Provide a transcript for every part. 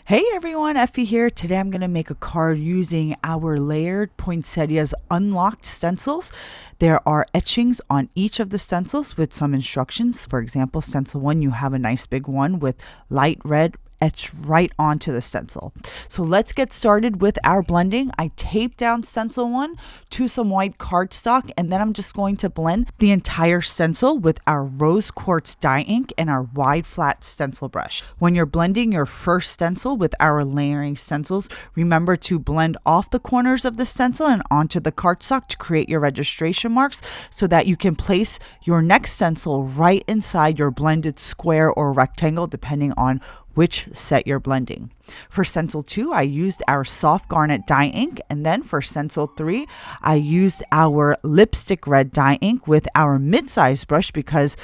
Hey everyone, Effie here. Today I'm going to make a card using our layered Poinsettias unlocked stencils. There are etchings on each of the stencils with some instructions. For example, stencil 1, you have a nice big one with light red etched right onto the stencil. So let's get started with our blending. I taped down stencil 1 to some white cardstock, and then I'm just going to blend the entire stencil with our rose quartz dye ink and our wide flat stencil brush. When you're blending your first stencil with our layering stencils, remember to blend off the corners of the stencil and onto the cardstock to create your registration marks so that you can place your next stencil right inside your blended square or rectangle depending on which set you're blending. For stencil 2, I used our soft garnet dye ink, and then for stencil 3, I used our lipstick red dye ink with our mid-size brush because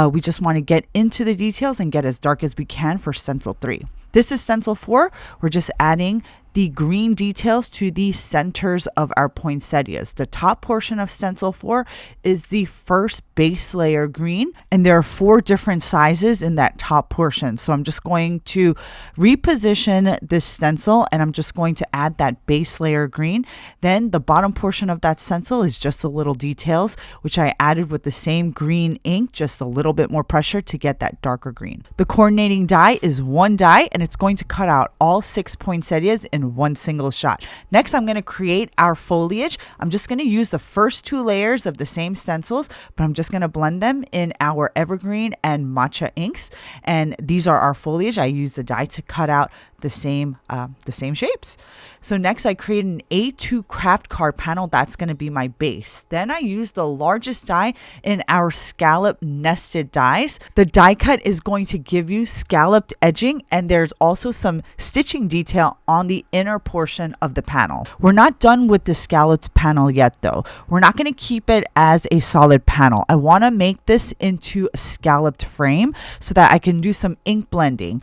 we just want to get into the details and get as dark as we can for stencil 3. This is stencil 4. We're just adding the green details to the centers of our poinsettias. The top portion of stencil 4 is the first base layer green, and there are 4 different sizes in that top portion. So I'm just going to reposition this stencil and I'm just going to add that base layer green. Then the bottom portion of that stencil is just the little details, which I added with the same green ink, just a little bit more pressure to get that darker green. The coordinating die is 1 die, and it's going to cut out all 6 poinsettias in one single shot. Next, I'm going to create our foliage. I'm just going to use the first 2 layers of the same stencils, but I'm just going to blend them in our Evergreen and Matcha inks. And these are our foliage. I use the die to cut out the same shapes. So next, I create an A2 craft card panel. That's going to be my base. Then I use the largest die in our scallop nested dies. The die cut is going to give you scalloped edging, and there's also some stitching detail on the inner portion of the panel. We're not done with the scalloped panel yet though. We're not going to keep it as a solid panel. I want to make this into a scalloped frame so that I can do some ink blending.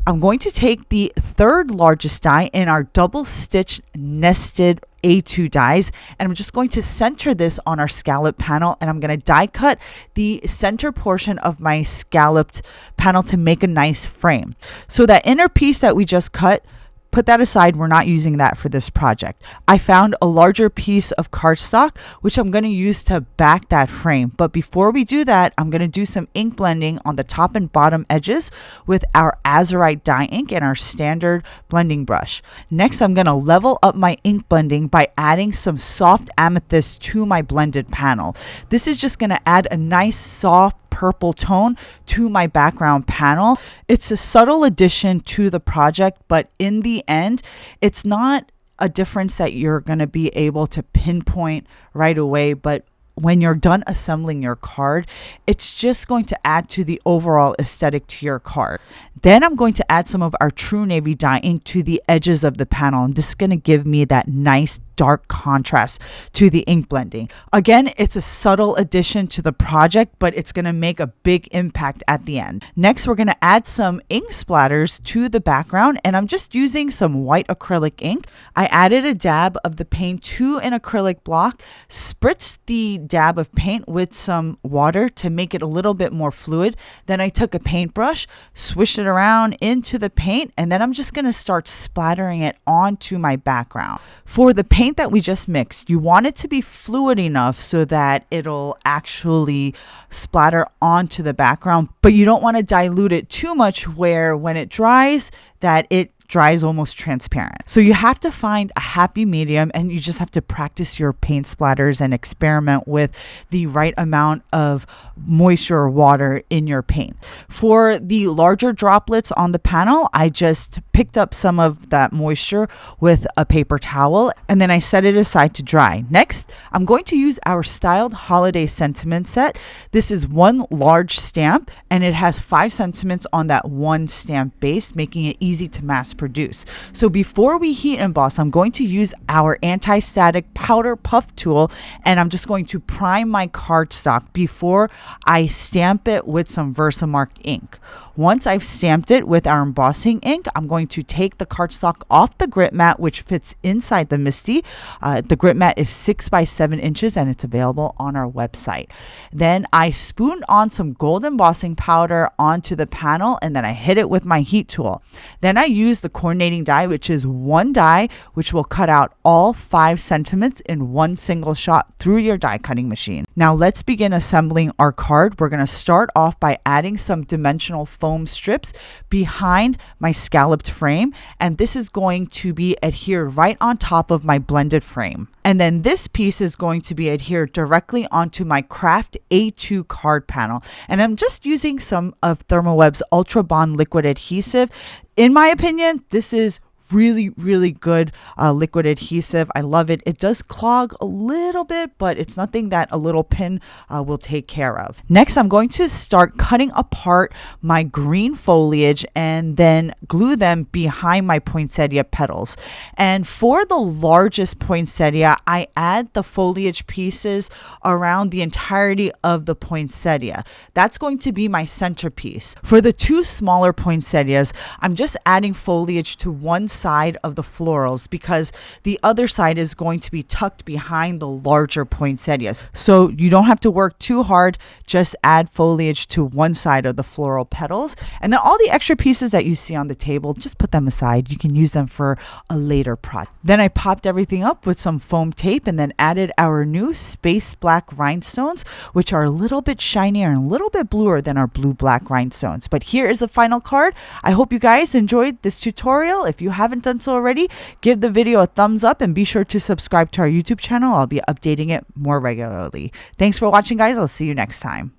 I'm going to take the 3rd largest die in our double stitch nested A2 dies, and I'm just going to center this on our scallop panel, and I'm going to die cut the center portion of my scalloped panel to make a nice frame. So that inner piece that we just cut, put that aside. We're not using that for this project. I found a larger piece of cardstock, which I'm going to use to back that frame. But before we do that, I'm going to do some ink blending on the top and bottom edges with our Azurite dye ink and our standard blending brush. Next, I'm going to level up my ink blending by adding some soft amethyst to my blended panel. This is just going to add a nice soft purple tone to my background panel. It's a subtle addition to the project, but in the end, it's not a difference that you're going to be able to pinpoint right away, but when you're done assembling your card, it's just going to add to the overall aesthetic to your card. Then I'm going to add some of our True Navy dye ink to the edges of the panel, and this is going to give me that nice dark contrast to the ink blending. Again, it's a subtle addition to the project, but it's going to make a big impact at the end. Next, we're going to add some ink splatters to the background, and I'm just using some white acrylic ink. I added a dab of the paint to an acrylic block, spritzed the dab of paint with some water to make it a little bit more fluid. Then I took a paintbrush, swished it around into the paint, and then I'm just going to start splattering it onto my background. For the paint that we just mixed, you want it to be fluid enough so that it'll actually splatter onto the background, but you don't want to dilute it too much where when it dries that it dries almost transparent. So you have to find a happy medium, and you just have to practice your paint splatters and experiment with the right amount of moisture or water in your paint. For the larger droplets on the panel, I just picked up some of that moisture with a paper towel, and then I set it aside to dry. Next, I'm going to use our Styled Holiday Sentiment set. This is 1 large stamp, and it has 5 sentiments on that 1 stamp base, making it easy to mass produce. So before we heat emboss, I'm going to use our anti-static powder puff tool, and I'm just going to prime my cardstock before I stamp it with some Versamark ink. Once I've stamped it with our embossing ink, I'm going to take the cardstock off the grit mat, which fits inside the MISTI. The grit mat is 6 by 7 inches, and it's available on our website. Then I spooned on some gold embossing powder onto the panel, and then I hit it with my heat tool. Then I used the coordinating die, which is one die, which will cut out all 5 sentiments in one single shot through your die cutting machine. Now let's begin assembling our card. We're going to start off by adding some dimensional foam strips behind my scalloped frame, and this is going to be adhered right on top of my blended frame. And then this piece is going to be adhered directly onto my Craft A2 card panel. And I'm just using some of Thermoweb's Ultra Bond liquid adhesive. In my opinion, this is really good liquid adhesive. I love it. It does clog a little bit, but it's nothing that a little pin will take care of. Next, I'm going to start cutting apart my green foliage and then glue them behind my poinsettia petals. And for the largest poinsettia, I add the foliage pieces around the entirety of the poinsettia. That's going to be my centerpiece. For the 2 smaller poinsettias, I'm just adding foliage to one side of the florals because the other side is going to be tucked behind the larger poinsettias. So you don't have to work too hard, just add foliage to one side of the floral petals. And then all the extra pieces that you see on the table, just put them aside. You can use them for a later project. Then I popped everything up with some foam tape and then added our new space black rhinestones, which are a little bit shinier and a little bit bluer than our blue-black rhinestones. But here is the final card. I hope you guys enjoyed this tutorial. If you haven't done so already, give the video a thumbs up and be sure to subscribe to our YouTube channel. I'll be updating it more regularly. Thanks for watching, guys. I'll see you next time.